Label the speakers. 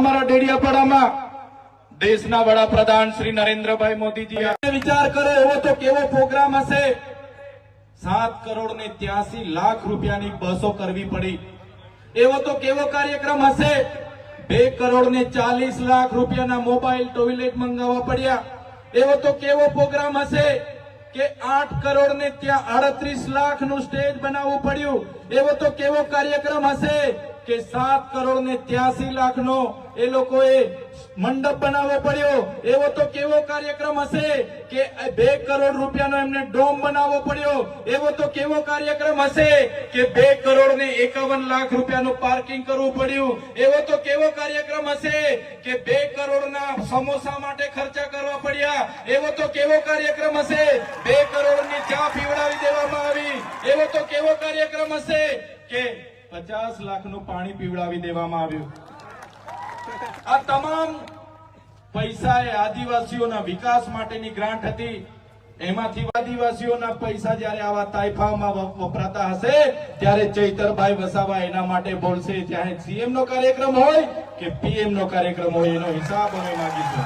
Speaker 1: અમારા ડેડિયાપાડામાં દેશના વડાપ્રધાન શ્રી નરેન્દ્રભાઈ મોદીજી વિચાર કરો એવો તો કેવો પ્રોગ્રામ હશે। 7 કરોડ ને 83 લાખ રૂપિયાની બસો કરવી પડી, એવો તો કેવો કાર્યક્રમ હશે। 2 કરોડ ને 40 લાખ રૂપિયાના મોબાઈલ ટોયલેટ મંગાવવા પડ્યા, એવો તો કેવો પ્રોગ્રામ હશે કે 8 કરોડ ને ત્યાં 38 લાખ નું સ્ટેજ બનાવવું પડ્યું, એવો તો કેવો કાર્યક્રમ હશે કે 7 કરોડ ને 83 લાખ નો એ લોકોએ મંડપ બનાવવો પડ્યો, એવો તો કેવો કાર્યક્રમ હશે કે 2 કરોડ રૂપિયાનો એમને ડોમ બનાવવો પડ્યો, એવો તો કેવો કાર્યક્રમ હશે કે 2 કરોડ ને 51 લાખ રૂપિયાનું પાર્કિંગ કરવું પડ્યું, એવો તો કેવો કાર્યક્રમ હશે કે 2 કરોડના સમોસા માટે ખર્ચા કરવા પડ્યા, એવો તો કેવો કાર્યક્રમ હશે। 2 કરોડની ચા પીવડાવી દેવામાં આવી, એવો તો કેવો કાર્યક્રમ હશે કે 50 લાખનું પાણી પીવડાવી દેવામાં આવ્યું। આ તમામ પૈસા એ આદિવાસીઓના વિકાસ માટેની ગ્રાન્ટ હતી, એમાંથી આદિવાસીઓના પૈસા જ્યારે આવા તાઇફામાં વપરાતા હશે ત્યારે ચૈતરભાઈ વસાવા એના માટે બોલશે, ચાહે સીએમ નો કાર્યક્રમ હોય કે પીએમ નો કાર્યક્રમ હોય, એનો હિસાબ અમે માંગીશું।